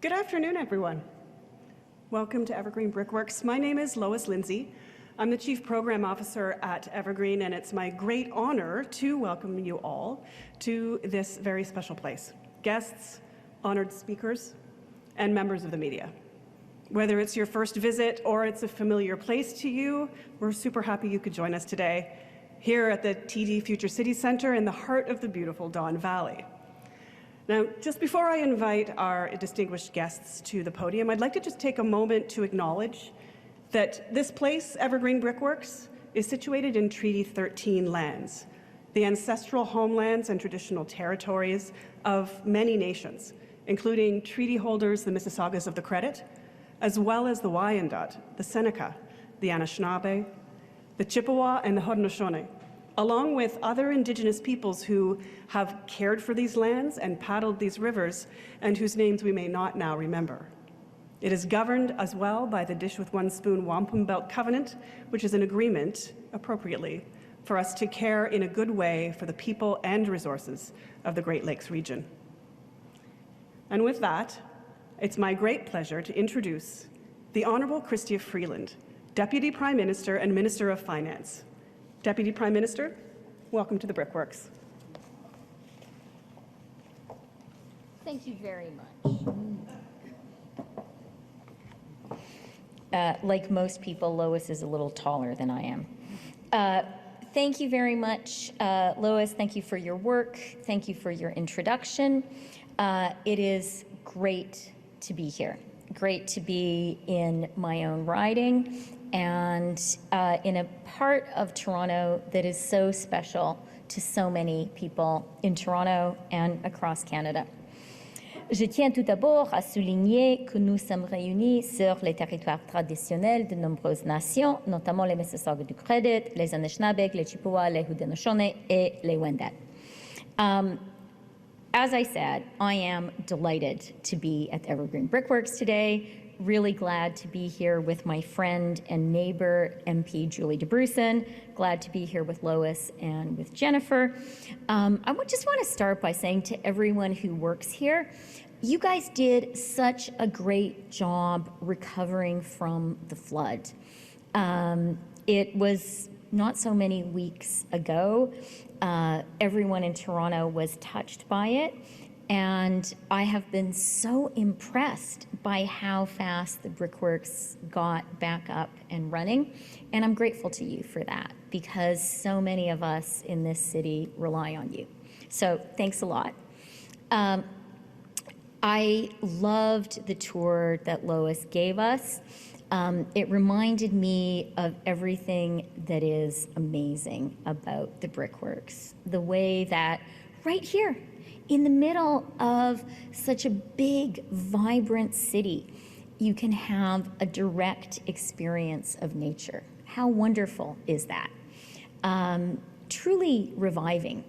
Good afternoon, everyone. Welcome to Evergreen Brick Works. My name is Lois Lindsay. I'm the Chief Program Officer at Evergreen, and it's my great honor to welcome you all to this very special place. Guests, honored speakers, and members of the media. Whether it's your first visit or it's a familiar place to you, we're super happy you could join us today here at the TD Future City Centre in the heart of the beautiful Don Valley. Now, just before I invite our distinguished guests to the podium, I'd like to just take a moment to acknowledge that this place, Evergreen Brick Works, is situated in Treaty 13 lands, the ancestral homelands and traditional territories of many nations, including treaty holders, the Mississaugas of the Credit, as well as the Wyandot, the Seneca, the Anishinaabe, the Chippewa, and the Haudenosaunee, along with other Indigenous peoples who have cared for these lands and paddled these rivers, and whose names we may not now remember. It is governed as well by the Dish with One Spoon Wampum Belt Covenant, which is an agreement, appropriately, for us to care in a good way for the people and resources of the Great Lakes region. And with that, it's my great pleasure to introduce the Honourable Chrystia Freeland, Deputy Prime Minister and Minister of Finance. Deputy Prime Minister, welcome to the Brickworks. Thank you very much. Like most people, Lois is a little taller than I am. Thank you very much, Lois. Thank you for your work. Thank you for your introduction. It is great to be here. Great to be in my own riding and in a part of Toronto that is so special to so many people in Toronto and across Canada. Je tiens tout d'abord à souligner que nous sommes réunis sur les territoires traditionnels de nombreuses nations, notamment les Mississaugas du Credit, les Anishinaabe, les Chippewa, les Haudenosaunee, et les Wendat. As I said, I am delighted to be at the Evergreen Brick Works today. Really glad to be here with my friend and neighbor, MP Julie Dabrusin. Glad to be here with Lois and with Jennifer. I just want to start by saying to everyone who works here, you guys did such a great job recovering from the flood. It was not so many weeks ago. Everyone in Toronto was touched by it. And I have been so impressed by how fast the Brickworks got back up and running. And I'm grateful to you for that, because so many of us in this city rely on you. So thanks a lot. I loved the tour that Lois gave us. It reminded me of everything that is amazing about the Brickworks. The way that right here, in the middle of such a big, vibrant city, you can have a direct experience of nature. How wonderful is that? Truly reviving.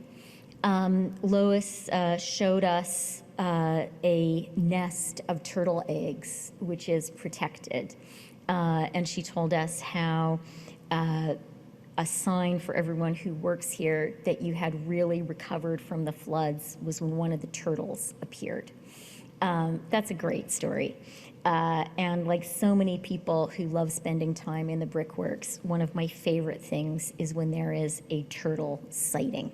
Lois showed us a nest of turtle eggs, which is protected. And she told us how a sign for everyone who works here that you had really recovered from the floods was when one of the turtles appeared. That's a great story. And like so many people who love spending time in the Brickworks, one of my favorite things is when there is a turtle sighting.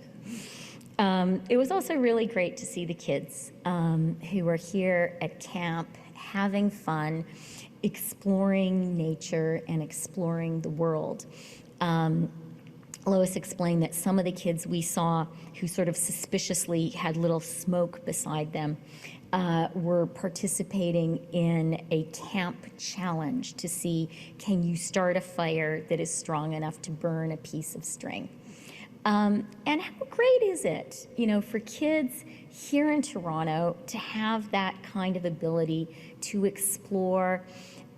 It was also really great to see the kids who are here at camp having fun, exploring nature and exploring the world. Lois explained that some of the kids we saw who sort of suspiciously had little smoke beside them were participating in a camp challenge to see, can you start a fire that is strong enough to burn a piece of string? And how great is it, for kids here in Toronto to have that kind of ability to explore,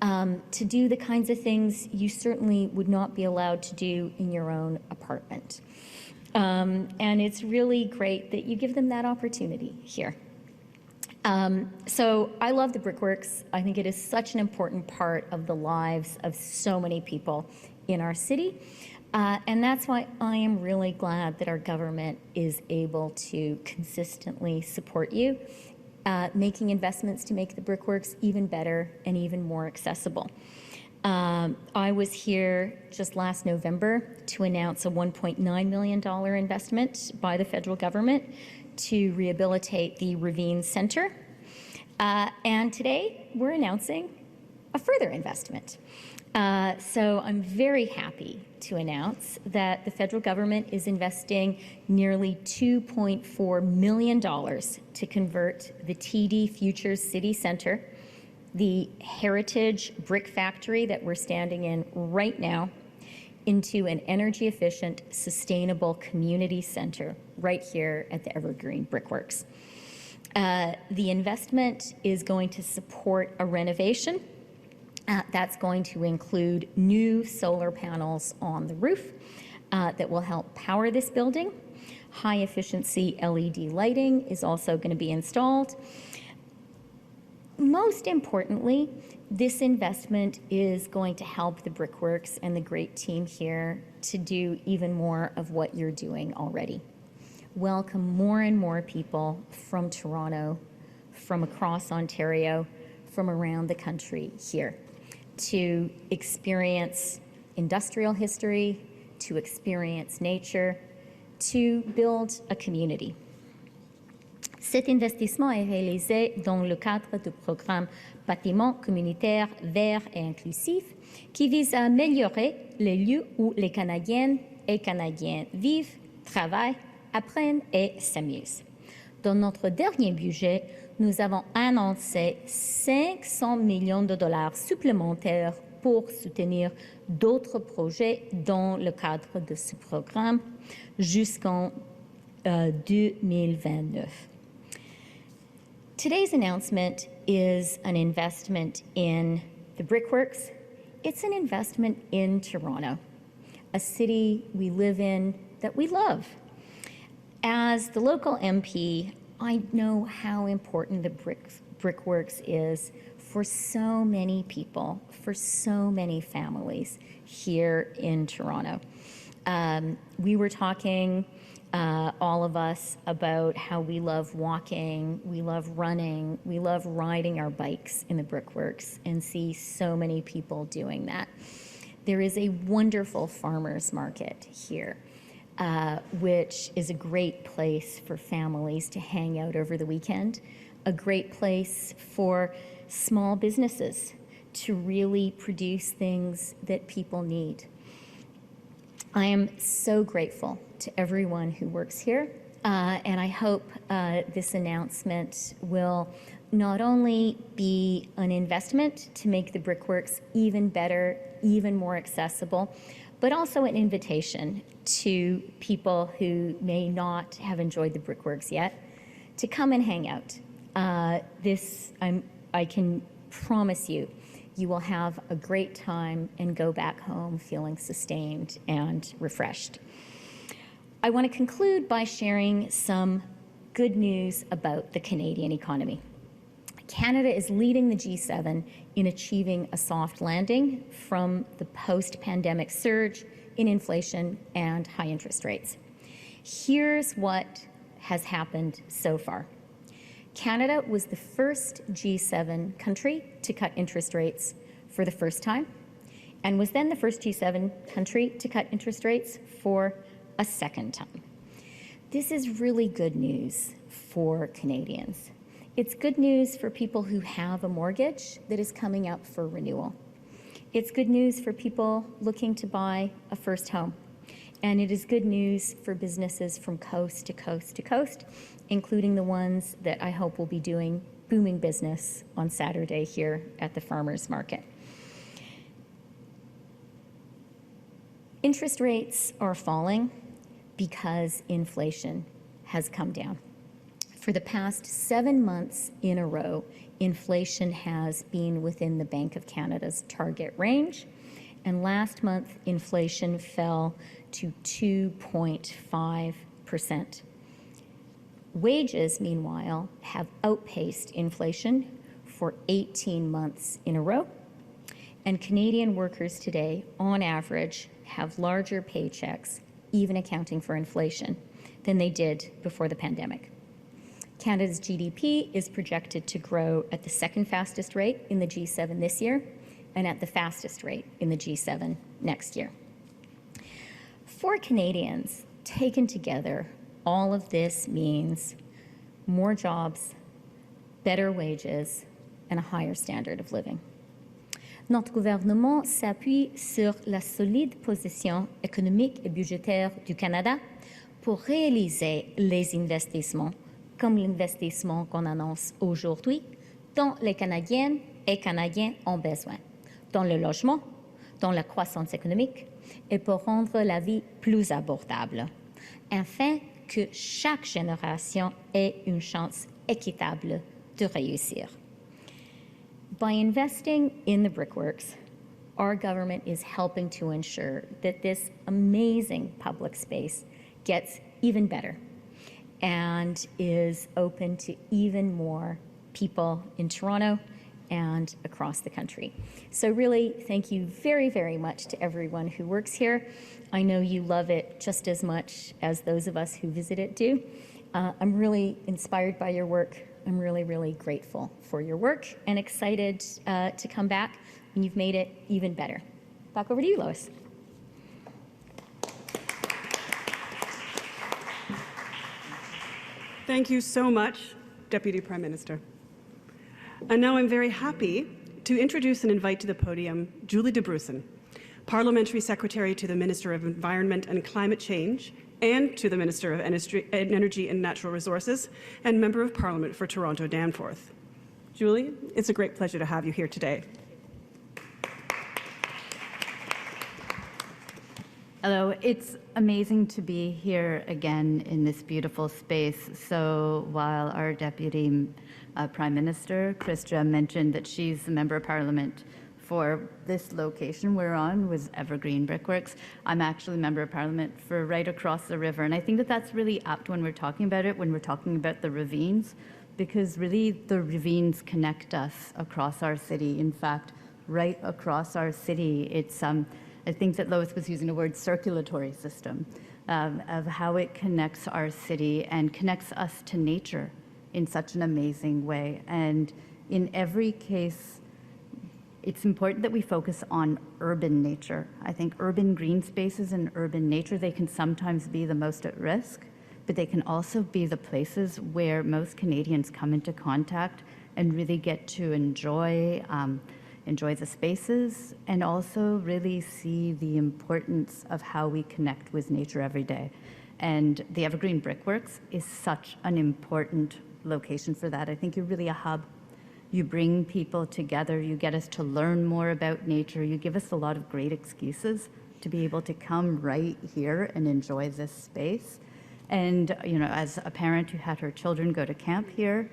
to do the kinds of things you certainly would not be allowed to do in your own apartment. And it's really great that you give them that opportunity here. So I love the Brickworks. I think it is such an important part of the lives of so many people in our city. And that's why I am really glad that our government is able to consistently support you making investments to make the brickworks even better and even more accessible. I was here just last November to announce a $1.9 million investment by the federal government to rehabilitate the Ravine Center. And today we're announcing a further investment. So I'm very happy to announce that the federal government is investing nearly $2.4 million to convert the TD Futures City Center, the heritage brick factory that we're standing in right now, into an energy efficient, sustainable community center right here at the Evergreen Brick Works. The investment is going to support a renovation that's going to include new solar panels on the roof that will help power this building. High efficiency LED lighting is also going to be installed. Most importantly, this investment is going to help the Brickworks and the great team here to do even more of what you're doing already. Welcome more and more people from Toronto, from across Ontario, from around the country here to experience industrial history, to experience nature, to build a community. Cet investissement est réalisé dans le cadre du programme Bâtiments communautaires verts et inclusifs qui vise à améliorer les lieux où les Canadiennes et Canadiens vivent, travaillent, apprennent et s'amusent. Dans notre dernier budget, nous avons annoncé 500 millions de dollars supplémentaires pour soutenir d'autres projets dans le cadre de ce programme jusqu'en 2029. Today's announcement is an investment in the Brickworks. It's an investment in Toronto, a city we live in that we love. As the local MP, I know how important the Brickworks is for so many people, for so many families here in Toronto. We were talking, all of us, about how we love walking, we love running, we love riding our bikes in the Brickworks and see so many people doing that. There is a wonderful farmers market here. Which is a great place for families to hang out over the weekend, a great place for small businesses to really produce things that people need. I am so grateful to everyone who works here, and I hope this announcement will not only be an investment to make the Brickworks even better, even more accessible, but also an invitation to people who may not have enjoyed the Brickworks yet to come and hang out. I can promise you, you will have a great time and go back home feeling sustained and refreshed. I want to conclude by sharing some good news about the Canadian economy. Canada is leading the G7 in achieving a soft landing from the post-pandemic surge in inflation and high interest rates. Here's what has happened so far. Canada was the first G7 country to cut interest rates for the first time, and was then the first G7 country to cut interest rates for a second time. This is really good news for Canadians. It's good news for people who have a mortgage that is coming up for renewal. It's good news for people looking to buy a first home. And it is good news for businesses from coast to coast to coast, including the ones that I hope will be doing booming business on Saturday here at the farmers market. Interest rates are falling because inflation has come down. For the past 7 months in a row, inflation has been within the Bank of Canada's target range, and last month inflation fell to 2.5%. Wages, meanwhile, have outpaced inflation for 18 months in a row, and Canadian workers today, on average, have larger paychecks, even accounting for inflation, than they did before the pandemic. Canada's GDP is projected to grow at the second fastest rate in the G7 this year and at the fastest rate in the G7 next year. For Canadians, taken together, all of this means more jobs, better wages, and a higher standard of living. Notre gouvernement s'appuie sur la solide position économique et budgétaire du Canada pour réaliser les investissements comme l'investissement qu'on annonce aujourd'hui, dont les Canadiennes et Canadiens ont besoin, dans le logement, dans la croissance économique et pour rendre la vie plus abordable, afin que chaque génération ait une chance équitable de réussir. By investing in the brickworks, our government is helping to ensure that this amazing public space gets even better and is open to even more people in Toronto and across the country. So really, thank you very, very much to everyone who works here. I know you love it just as much as those of us who visit it do. I'm really inspired by your work. I'm really, really grateful for your work and excited to come back when you've made it even better. Back over to you, Lois. Thank you so much, Deputy Prime Minister. And now I'm very happy to introduce and invite to the podium Julie Dabrusin, Parliamentary Secretary to the Minister of Environment and Climate Change and to the Minister of Energy and Natural Resources and Member of Parliament for Toronto Danforth. Julie, it's a great pleasure to have you here today. Hello, it's amazing to be here again in this beautiful space. So while our Deputy Prime Minister, Chrystia, mentioned that she's a Member of Parliament for this location we're on with Evergreen Brick Works, I'm actually a Member of Parliament for right across the river. And I think that that's really apt when we're talking about it, when we're talking about the ravines, because really the ravines connect us across our city. In fact, right across our city, it's I think that Lois was using the word circulatory system of how it connects our city and connects us to nature in such an amazing way. And in every case, it's important that we focus on urban nature. I think urban green spaces and urban nature, they can sometimes be the most at risk, but they can also be the places where most Canadians come into contact and really get to enjoy the spaces and also really see the importance of how we connect with nature every day. And the Evergreen Brick Works is such an important location for that. I think you're really a hub. You bring people together, you get us to learn more about nature, you give us a lot of great excuses to be able to come right here and enjoy this space. And, you know, as a parent who had her children go to camp here,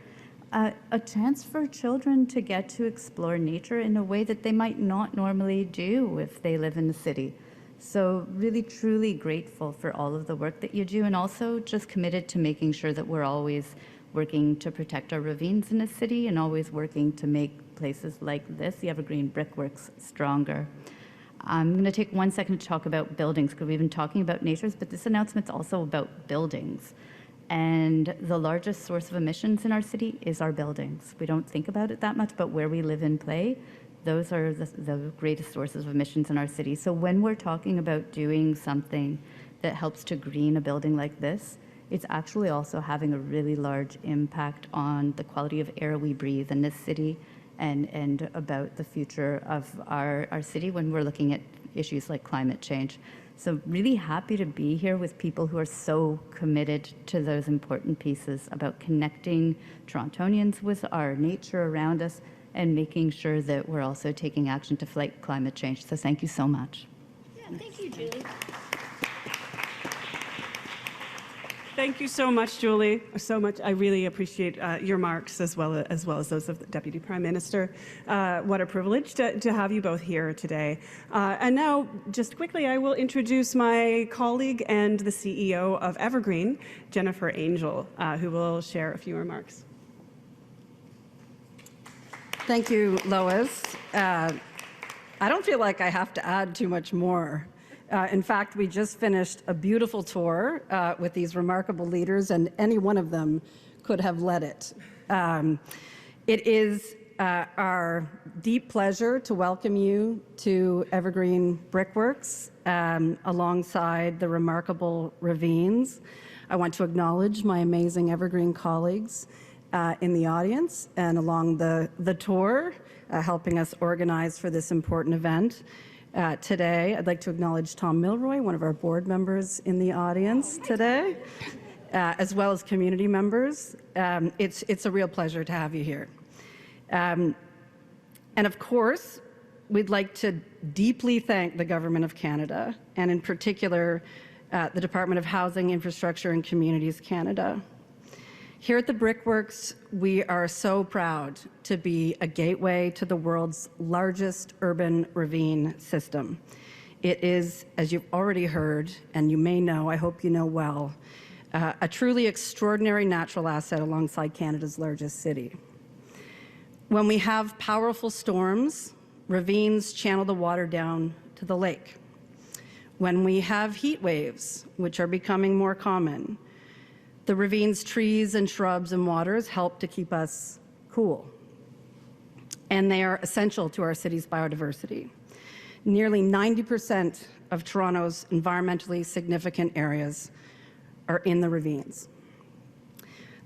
a chance for children to get to explore nature in a way that they might not normally do if they live in the city. So really, truly grateful for all of the work that you do, and also just committed to making sure that we're always working to protect our ravines in the city and always working to make places like this, the Evergreen Brick Works, stronger. I'm going to take 1 second to talk about buildings, because we've been talking about natures, but this announcement's also about buildings. And the largest source of emissions in our city is our buildings. We don't think about it that much, but where we live and play, those are the greatest sources of emissions in our city. So when we're talking about doing something that helps to green a building like this, it's actually also having a really large impact on the quality of air we breathe in this city and about the future of our city when we're looking at issues like climate change. So really happy to be here with people who are so committed to those important pieces about connecting Torontonians with our nature around us and making sure that we're also taking action to fight climate change. So thank you so much. Yeah, thank you, Julie. Thank you so much, Julie. So much. I really appreciate your marks as well as those of the Deputy Prime Minister. What a privilege to have you both here today. And now, just quickly, I will introduce my colleague and the CEO of Evergreen, Jennifer Angel, who will share a few remarks. Thank you, Lois. I don't feel like I have to add too much more. In fact, we just finished a beautiful tour with these remarkable leaders, and any one of them could have led it. It is our deep pleasure to welcome you to Evergreen Brick Works alongside the remarkable ravines. I want to acknowledge my amazing Evergreen colleagues in the audience and along the tour, helping us organize for this important event. Today, I'd like to acknowledge Tom Milroy, one of our board members in the audience today, as well as community members. It's a real pleasure to have you here. And of course, we'd like to deeply thank the Government of Canada, and in particular, the Department of Housing, Infrastructure and Communities Canada. Here at the Brickworks, we are so proud to be a gateway to the world's largest urban ravine system. It is, as you've already heard, and you may know, I hope you know well, a truly extraordinary natural asset alongside Canada's largest city. When we have powerful storms, ravines channel the water down to the lake. When we have heat waves, which are becoming more common, the ravine's trees and shrubs and waters help to keep us cool. And they are essential to our city's biodiversity. Nearly 90% of Toronto's environmentally significant areas are in the ravines.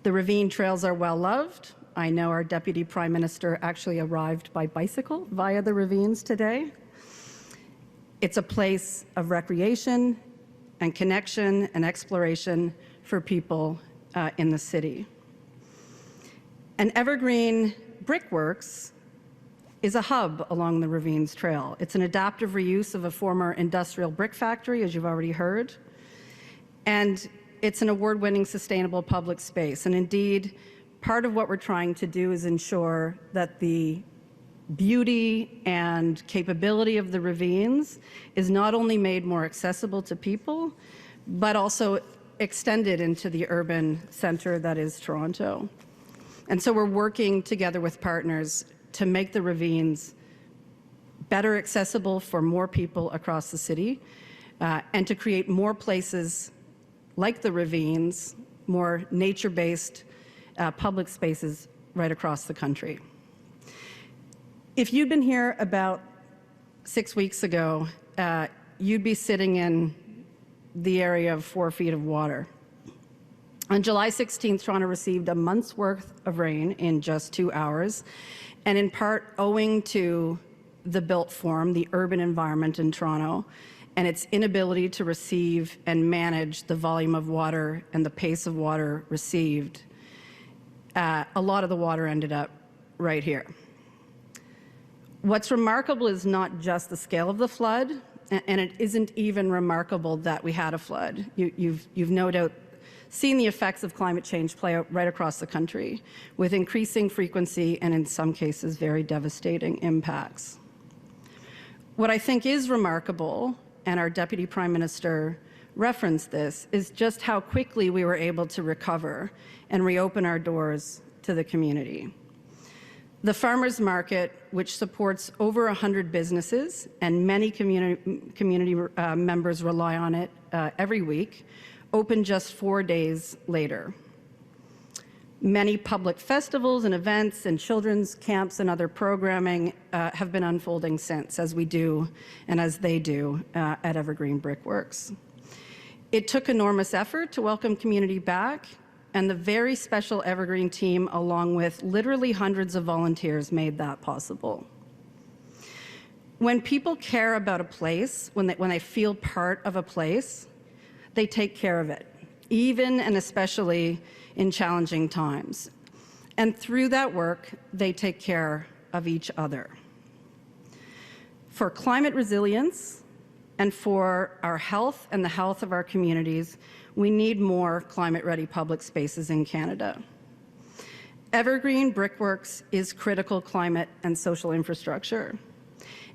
The ravine trails are well loved. I know our Deputy Prime Minister actually arrived by bicycle via the ravines today. It's a place of recreation and connection and exploration for people in the city. And Evergreen Brick Works is a hub along the Ravines Trail. It's an adaptive reuse of a former industrial brick factory, as you've already heard. And it's an award-winning sustainable public space. And indeed, part of what we're trying to do is ensure that the beauty and capability of the ravines is not only made more accessible to people, but also extended into the urban center that is Toronto. And so we're working together with partners to make the ravines better accessible for more people across the city, and to create more places like the ravines, more nature-based public spaces right across the country. If you'd been here about 6 weeks ago, you'd be sitting in the area of 4 feet of water. On July 16th, Toronto received a month's worth of rain in just 2 hours, and in part owing to the built form, the urban environment in Toronto, and its inability to receive and manage the volume of water and the pace of water received, a lot of the water ended up right here. What's remarkable is not just the scale of the flood, and it isn't even remarkable that we had a flood. You've no doubt seen the effects of climate change play out right across the country, with increasing frequency and in some cases very devastating impacts. What I think is remarkable, and our Deputy Prime Minister referenced this, is just how quickly we were able to recover and reopen our doors to the community. The farmers market, which supports over 100 businesses and many community members rely on it every week, opened just 4 days later. Many public festivals and events and children's camps and other programming have been unfolding since, as we do and as they do at Evergreen Brick Works. It took enormous effort to welcome community back, and the very special Evergreen team, along with literally hundreds of volunteers, made that possible. When people care about a place, when they feel part of a place, they take care of it, even and especially in challenging times. And through that work, they take care of each other. For climate resilience and for our health and the health of our communities, we need more climate-ready public spaces in Canada. Evergreen Brick Works is critical climate and social infrastructure,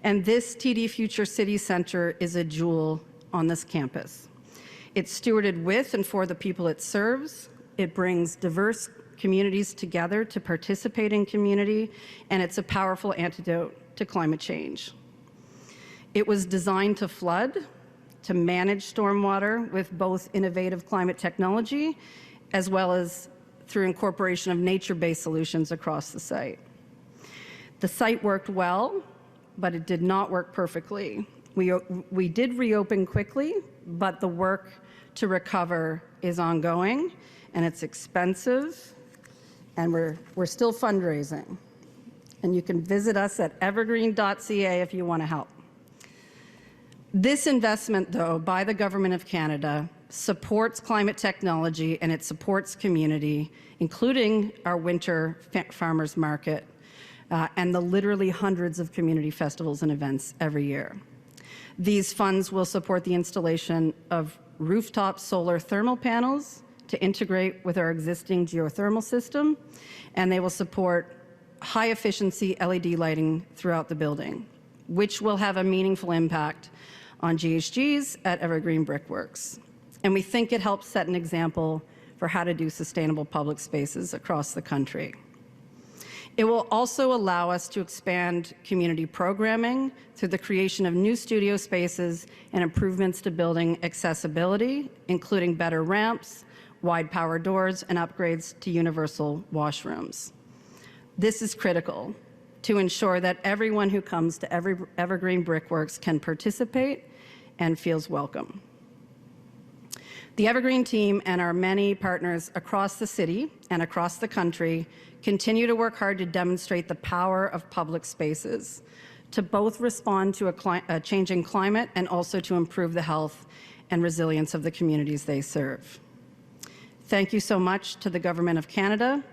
and this TD Future City Centre is a jewel on this campus. It's stewarded with and for the people it serves. It brings diverse communities together to participate in community, and it's a powerful antidote to climate change. It was designed to flood, to manage stormwater with both innovative climate technology as well as through incorporation of nature-based solutions across the site. The site worked well, but it did not work perfectly. We did reopen quickly, but the work to recover is ongoing, and it's expensive, and we're still fundraising. And you can visit us at evergreen.ca if you want to help. This investment, though, by the Government of Canada supports climate technology and it supports community, including our winter farmers market and the literally hundreds of community festivals and events every year. These funds will support the installation of rooftop solar thermal panels to integrate with our existing geothermal system, and they will support high-efficiency LED lighting throughout the building, which will have a meaningful impact on GHGs at Evergreen Brick Works. And we think it helps set an example for how to do sustainable public spaces across the country. It will also allow us to expand community programming through the creation of new studio spaces and improvements to building accessibility, including better ramps, wide power doors, and upgrades to universal washrooms. This is critical to ensure that everyone who comes to Evergreen Brick Works can participate and feels welcome. The Evergreen team and our many partners across the city and across the country continue to work hard to demonstrate the power of public spaces, to both respond to a changing climate and also to improve the health and resilience of the communities they serve. Thank you so much to the Government of Canada,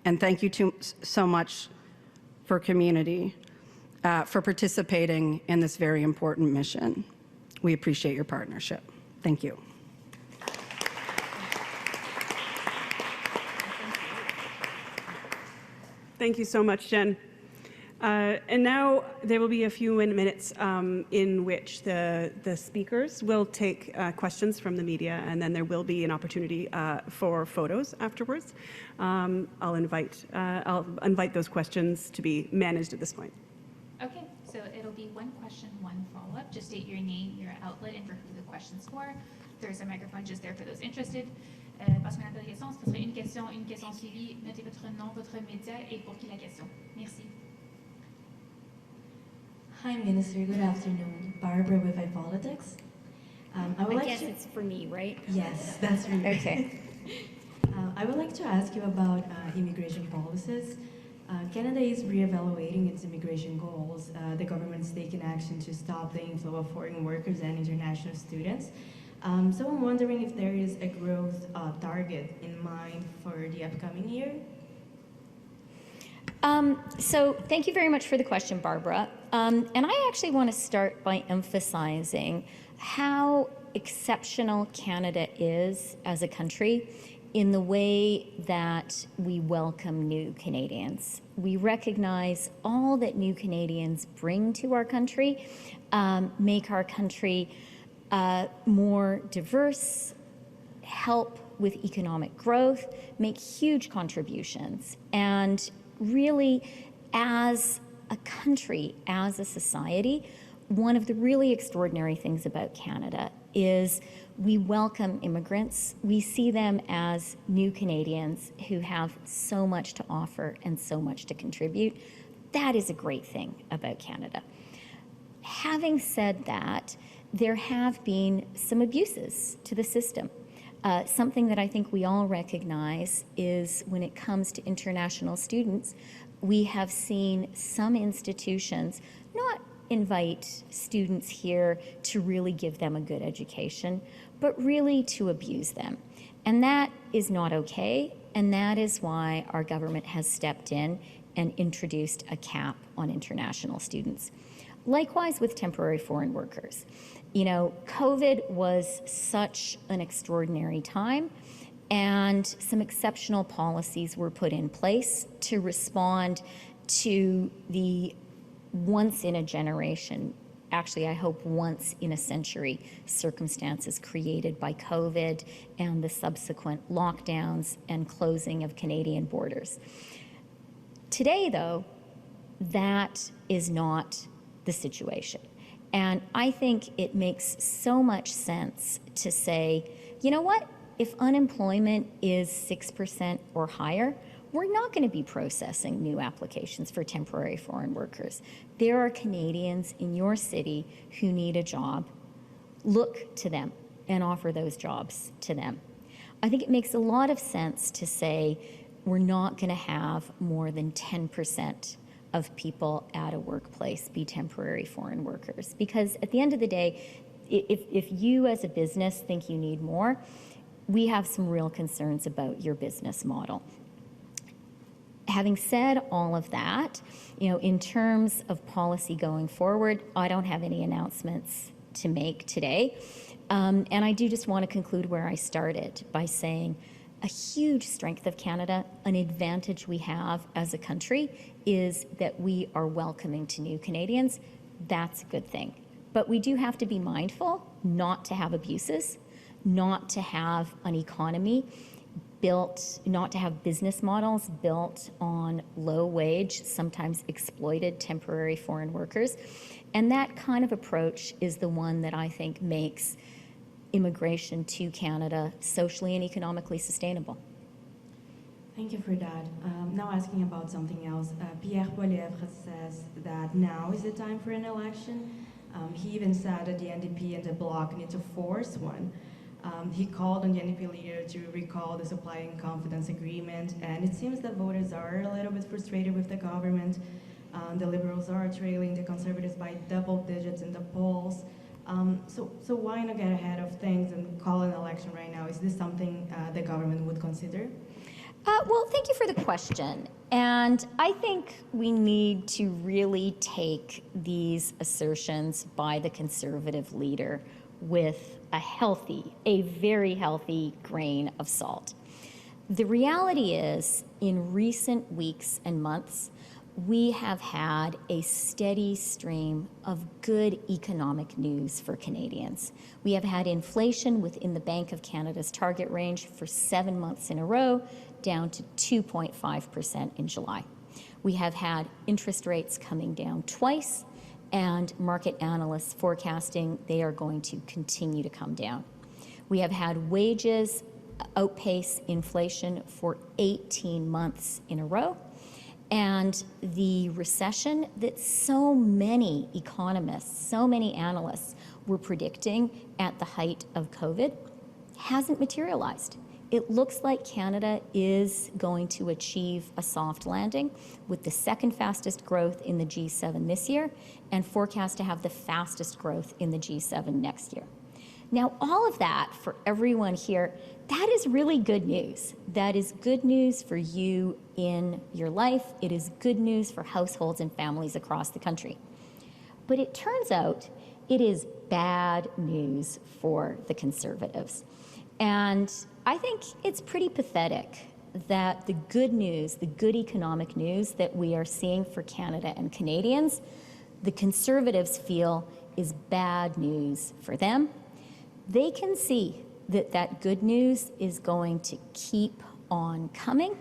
and thank you so much for community for participating in this very important mission. We appreciate your partnership. Thank you. Thank you so much, Jen. And now there will be a few minutes in which the speakers will take questions from the media, and then there will be an opportunity for photos afterwards. I'll invite those questions to be managed at this point. Okay, so it'll be one question, one follow-up. Just state your name, your outlet, and for who the question's for. There's a microphone just there for those interested. Parce qu'on a des questions, ce serait une question suivie. Notez votre nom, votre média, et pour qui la question. Merci. Hi, Minister. Good afternoon. Barbara with iPolitics. I guess it's for me, right? Yes, that's for you. Okay. I would like to ask you about immigration policies. Canada is reevaluating its immigration goals. The government's taken action to stop the inflow of foreign workers and international students. So I'm wondering if there is a growth target in mind for the upcoming year. So thank you very much for the question, Barbara. And I actually want to start by emphasizing how exceptional Canada is as a country in the way that we welcome new Canadians. We recognize all that new Canadians bring to our country, make our country more diverse, help with economic growth, make huge contributions. And really, as a country, as a society, one of the really extraordinary things about Canada is we welcome immigrants. We see them as new Canadians who have so much to offer and so much to contribute. That is a great thing about Canada. Having said that, there have been some abuses to the system. Something that I think we all recognize is when it comes to international students, we have seen some institutions not invite students here to really give them a good education, but really to abuse them. And that is not okay, and that is why our government has stepped in and introduced a cap on international students. Likewise with temporary foreign workers. You know, COVID was such an extraordinary time, and some exceptional policies were put in place to respond to the once in a generation, actually I hope once in a century, circumstances created by COVID and the subsequent lockdowns and closing of Canadian borders. Today, though, that is not the situation. And I think it makes so much sense to say, you know what? if unemployment is 6% or higher, we're not going to be processing new applications for temporary foreign workers. There are Canadians in your city who need a job. Look to them and offer those jobs to them. I think it makes a lot of sense to say we're not going to have more than 10% of people at a workplace be temporary foreign workers. Because at the end of the day, if you as a business think you need more, we have some real concerns about your business model. Having said all of that, in terms of policy going forward, I don't have any announcements to make today. And I do just want to conclude where I started by saying a huge strength of Canada, an advantage we have as a country, is that we are welcoming to new Canadians. That's a good thing. But we do have to be mindful not to have abuses, not to have an economy built, not to have business models built on low wage, sometimes exploited temporary foreign workers. And that kind of approach is the one that I think makes immigration to Canada socially and economically sustainable. Thank you for that. Now asking about something else. Pierre Poilievre says that now is the time for an election. He even said that the NDP and the Bloc need to force one. He called on the NDP leader to recall the supply and confidence agreement, and it seems that voters are a little bit frustrated with the government. The Liberals are trailing the Conservatives by double digits in the polls. So why not get ahead of things and call an election right now? Is this something the government would consider? Well, thank you for the question. And I think we need to really take these assertions by the Conservative leader with a very healthy grain of salt. The reality is, in recent weeks and months, we have had a steady stream of good economic news for Canadians. We have had inflation within the Bank of Canada's target range for 7 months in a row, down to 2.5% in July. We have had interest rates coming down twice, and market analysts forecasting they are going to continue to come down. We have had wages outpace inflation for 18 months in a row. And the recession that so many economists, so many analysts were predicting at the height of COVID hasn't materialized. It looks like Canada is going to achieve a soft landing with the second fastest growth in the G7 this year and forecast to have the fastest growth in the G7 next year. Now, all of that for everyone here, that is really good news. That is good news for you in your life. It is good news for households and families across the country. But it turns out it is bad news for the Conservatives. And I think it's pretty pathetic that the good news, the good economic news that we are seeing for Canada and Canadians, the Conservatives feel is bad news for them. They can see that good news is going to keep on coming,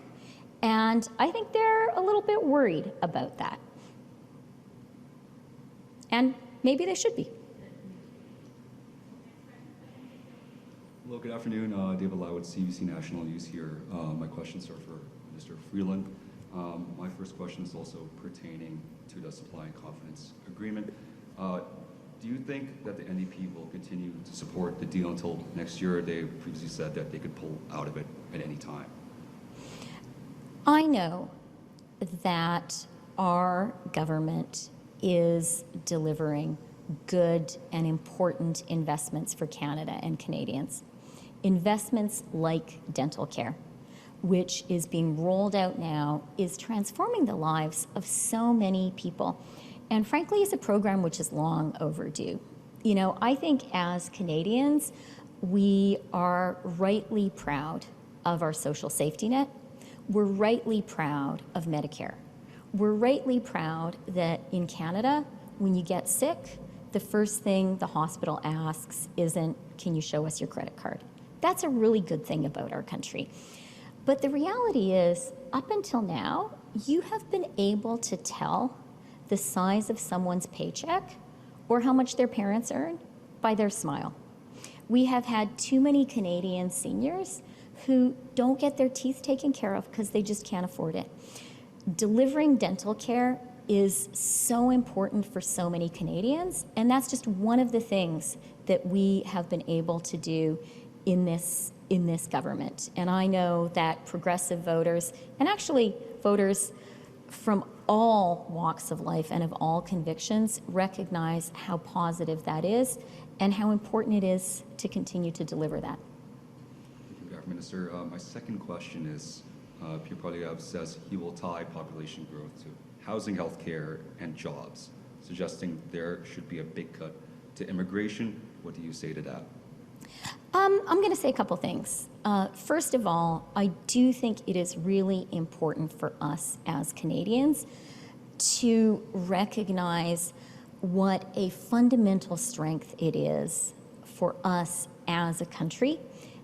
and I think they're a little bit worried about that. And maybe they should be. Hello, good afternoon. David Lau with CBC National News here. My questions are for Minister Freeland. My first question is also pertaining to the supply and confidence agreement. Do you think that the NDP will continue to support the deal until next year? They previously said that they could pull out of it at any time. I know that our government is delivering good and important investments for Canada and Canadians. Investments like dental care, which is being rolled out now, is transforming the lives of so many people. And frankly, it's a program which is long overdue. I think as Canadians, we are rightly proud of our social safety net. We're rightly proud of Medicare. We're rightly proud that in Canada, when you get sick, the first thing the hospital asks isn't, can you show us your credit card? That's a really good thing about our country. But the reality is, up until now, you have been able to tell the size of someone's paycheck or how much their parents earn by their smile. We have had too many Canadian seniors who don't get their teeth taken care of because they just can't afford it. Delivering dental care is so important for so many Canadians, and that's just one of the things that we have been able to do in this government. And I know that progressive voters, and actually voters from all walks of life and of all convictions, recognize how positive that is and how important it is to continue to deliver that. Thank you, Government Minister. My second question is, Pierre Poilievre says he will tie population growth to housing, healthcare, and jobs, suggesting there should be a big cut to immigration. What do you say to that? I'm going to say a couple things. First of all, I do think it is really important for us as Canadians to recognize what a fundamental strength it is for us as a country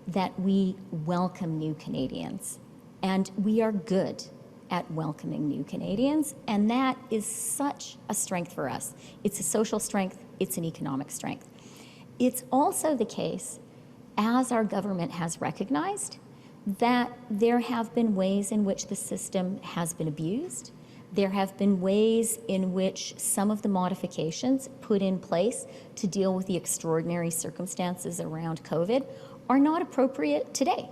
that we welcome new Canadians. And we are good at welcoming new Canadians, and that is such a strength for us. It's a social strength, it's an economic strength. It's also the case, as our government has recognized, that there have been ways in which the system has been abused. There have been ways in which some of the modifications put in place to deal with the extraordinary circumstances around COVID are not appropriate today.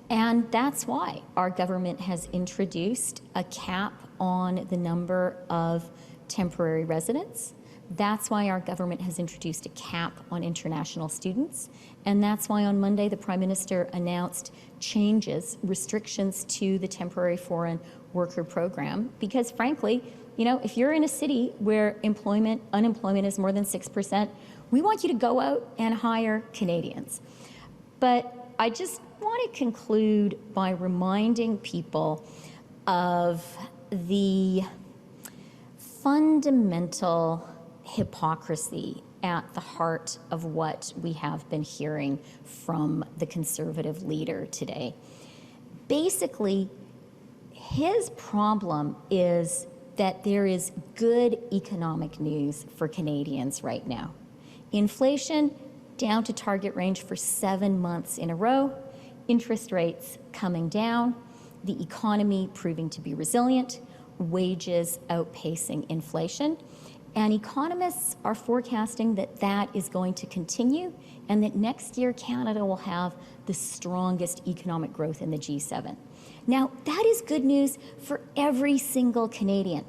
And that's why our government has introduced a cap on the number of temporary residents. That's why our government has introduced a cap on international students. And that's why on Monday, the Prime Minister announced changes, restrictions to the temporary foreign worker program. Because frankly, you know, if you're in a city where unemployment is more than 6%, we want you to go out and hire Canadians. But I just want to conclude by reminding people of the fundamental hypocrisy at the heart of what we have been hearing from the Conservative leader today. Basically, his problem is that there is good economic news for Canadians right now. Inflation down to target range for 7 months in a row, interest rates coming down, the economy proving to be resilient, wages outpacing inflation. And economists are forecasting that that is going to continue and that next year Canada will have the strongest economic growth in the G7. Now, that is good news for every single Canadian.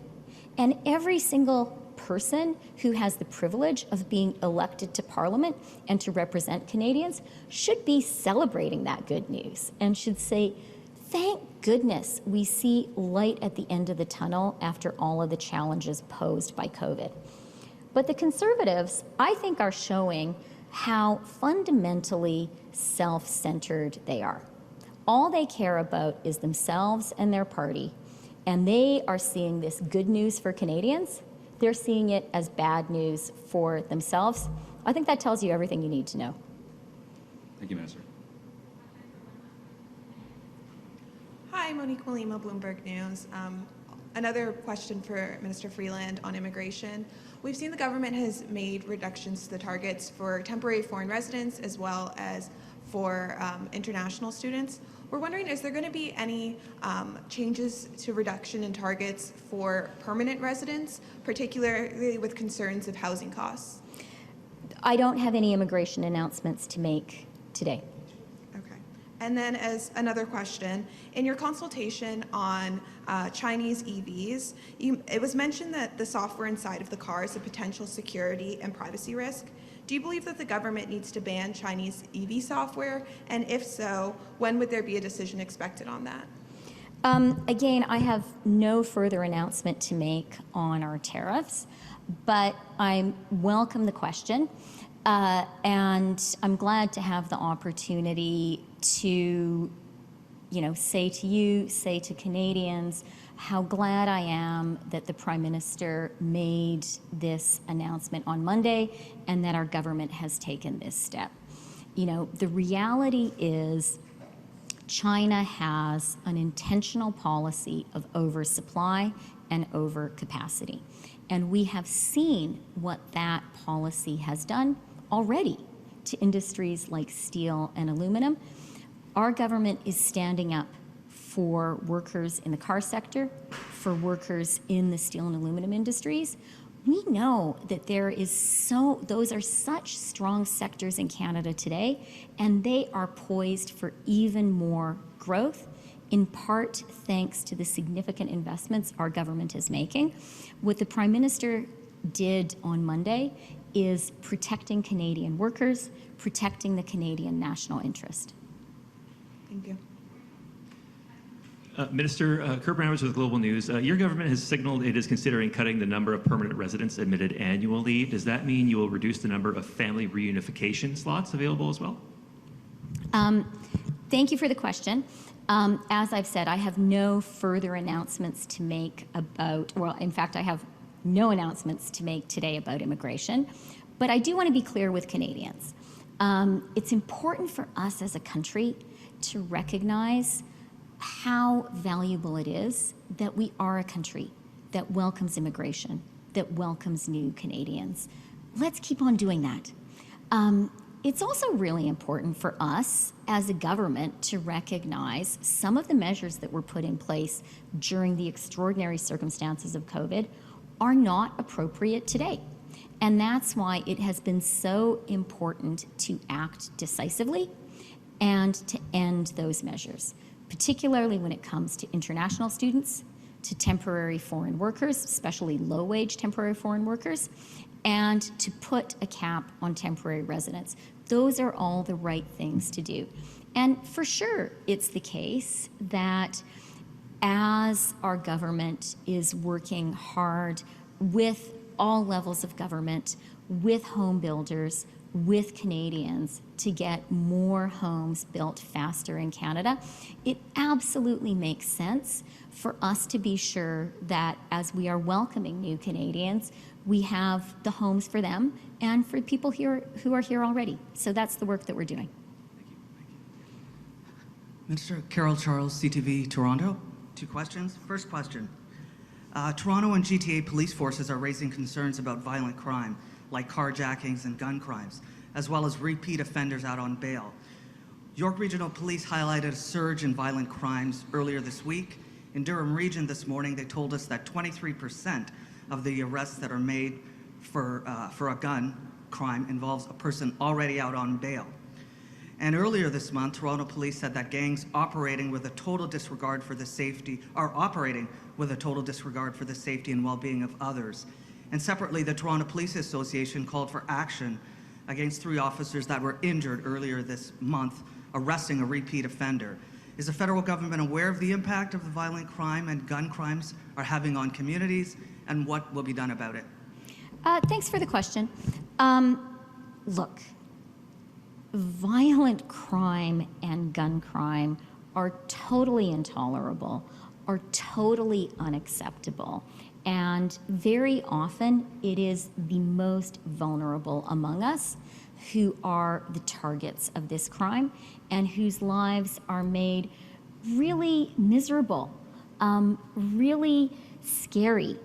And every single person who has the privilege of being elected to Parliament and to represent Canadians should be celebrating that good news and should say, thank goodness we see light at the end of the tunnel after all of the challenges posed by COVID. But the Conservatives, I think, are showing how fundamentally self-centered they are. All they care about is themselves and their party, and they are seeing this good news for Canadians. They're seeing it as bad news for themselves. I think that tells you everything you need to know. Thank you, Minister. Hi, Monique Malima, Bloomberg News. Another question for Minister Freeland on immigration. We've seen the government has made reductions to the targets for temporary foreign residents as well as for international students. We're wondering, is there going to be any changes to reduction in targets for permanent residents, particularly with concerns of housing costs? I don't have any immigration announcements to make today. Okay. And then as another question, in your consultation on Chinese EVs, it was mentioned that the software inside of the car is a potential security and privacy risk. Do you believe that the government needs to ban Chinese EV software? And if so, when would there be a decision expected on that? Again, I have no further announcement to make on our tariffs, but I welcome the question. And I'm glad to have the opportunity to, say to you, say to Canadians, how glad I am that the Prime Minister made this announcement on Monday and that our government has taken this step. The reality is China has an intentional policy of oversupply and overcapacity. And we have seen what that policy has done already to industries like steel and aluminum. Our government is standing up for workers in the car sector, for workers in the steel and aluminum industries. We know that those are such strong sectors in Canada today, and they are poised for even more growth, in part thanks to the significant investments our government is making. What the Prime Minister did on Monday is protecting Canadian workers, protecting the Canadian national interest. Thank you. Minister, Kurt Browers with Global News. Your government has signaled it is considering cutting the number of permanent residents admitted annually. Does that mean you will reduce the number of family reunification slots available as well? Thank you for the question. As I've said, I have no further announcements to make about, well, in fact, I have no announcements to make today about immigration. But I do want to be clear with Canadians. It's important for us as a country to recognize how valuable it is that we are a country that welcomes immigration, that welcomes new Canadians. Let's keep on doing that. It's also really important for us as a government to recognize some of the measures that were put in place during the extraordinary circumstances of COVID are not appropriate today. And that's why it has been so important to act decisively and to end those measures, particularly when it comes to international students, to temporary foreign workers, especially low-wage temporary foreign workers, and to put a cap on temporary residents. Those are all the right things to do. And for sure, it's the case that as our government is working hard with all levels of government, with home builders, with Canadians to get more homes built faster in Canada, it absolutely makes sense for us to be sure that as we are welcoming new Canadians, we have the homes for them and for people here who are here already. So that's the work that we're doing. Minister Carol Charles, CTV Toronto. 2 questions. First question. Toronto and GTA police forces are raising concerns about violent crime, like carjackings and gun crimes, as well as repeat offenders out on bail. York Regional Police highlighted a surge in violent crimes earlier this week. In Durham Region this morning, they told us that 23% of the arrests that are made for a gun crime involves a person already out on bail. And earlier this month, Toronto Police said that gangs are operating with a total disregard for the safety and well-being of others. And separately, the Toronto Police Association called for action against 3 officers that were injured earlier this month, arresting a repeat offender. Is the federal government aware of the impact of the violent crime and gun crimes are having on communities, and what will be done about it? Thanks for the question. Look, violent crime and gun crime are totally intolerable, are totally unacceptable. And very often it is the most vulnerable among us who are the targets of this crime and whose lives are made really miserable, really scary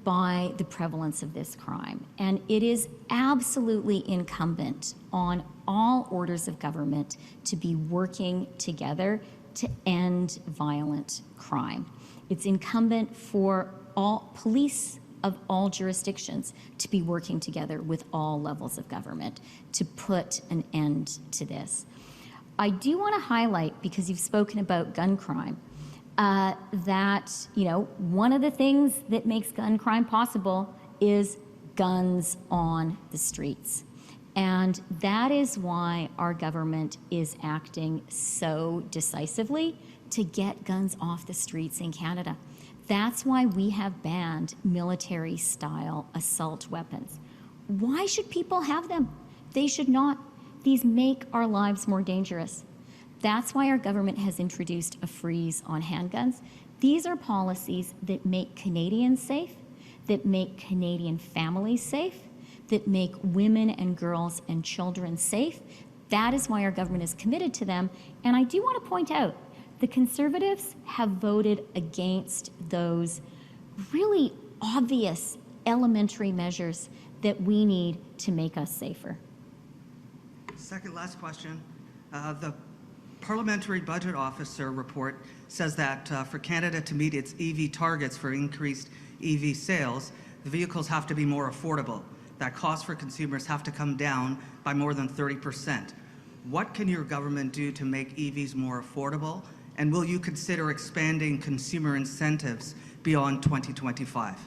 by the prevalence of this crime. And it is absolutely incumbent on all orders of government to be working together to end violent crime. It's incumbent for all police of all jurisdictions to be working together with all levels of government to put an end to this. I do want to highlight, because you've spoken about gun crime, that, one of the things that makes gun crime possible is guns on the streets. And that is why our government is acting so decisively to get guns off the streets in Canada. That's why we have banned military-style assault weapons. Why should people have them? They should not. These make our lives more dangerous. That's why our government has introduced a freeze on handguns. These are policies that make Canadians safe, that make Canadian families safe, that make women and girls and children safe. That is why our government is committed to them. And I do want to point out, the Conservatives have voted against those really obvious elementary measures that we need to make us safer. Second last question. The Parliamentary Budget Officer report says that for Canada to meet its EV targets for increased EV sales, the vehicles have to be more affordable. That costs for consumers have to come down by more than 30%. What can your government do to make EVs more affordable? And will you consider expanding consumer incentives beyond 2025?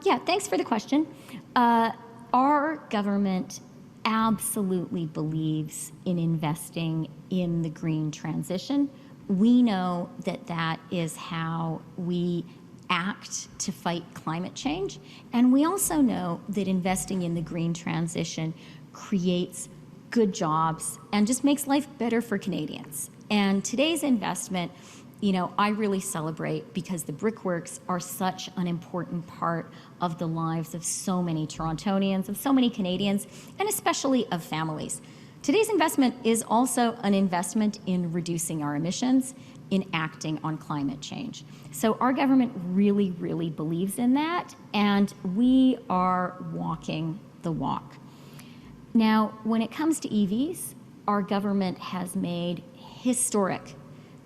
Yeah, thanks for the question. Our government absolutely believes in investing in the green transition. We know that that is how we act to fight climate change. And we also know that investing in the green transition creates good jobs and just makes life better for Canadians. And today's investment, you know, I really celebrate because the brickworks are such an important part of the lives of so many Torontonians, of so many Canadians, and especially of families. Today's investment is also an investment in reducing our emissions, in acting on climate change. So our government really, really believes in that, and we are walking the walk. Now, when it comes to EVs, our government has made historic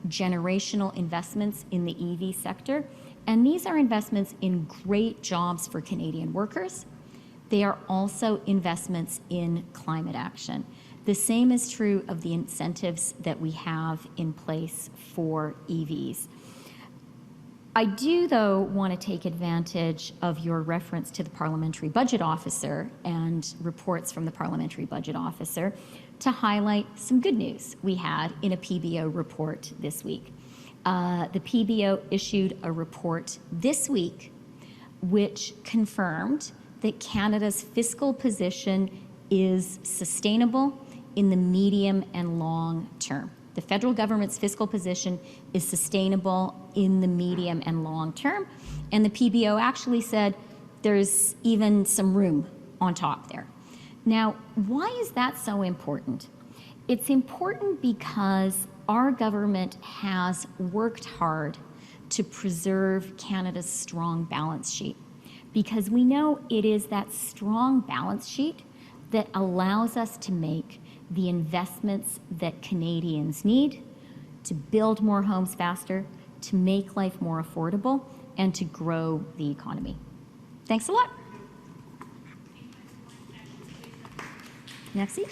generational investments in the EV sector, and these are investments in great jobs for Canadian workers. They are also investments in climate action. The same is true of the incentives that we have in place for EVs. I do, though, want to take advantage of your reference to the Parliamentary Budget Officer and reports from the Parliamentary Budget Officer to highlight some good news we had in a PBO report this week. The PBO issued a report this week which confirmed that Canada's fiscal position is sustainable in the medium and long term. The federal government's fiscal position is sustainable in the medium and long term, and the PBO actually said there's even some room on top there. Now, why is that so important? It's important because our government has worked hard to preserve Canada's strong balance sheet, because we know it is that strong balance sheet that allows us to make the investments that Canadians need to build more homes faster, to make life more affordable, and to grow the economy. Thanks a lot. Merci.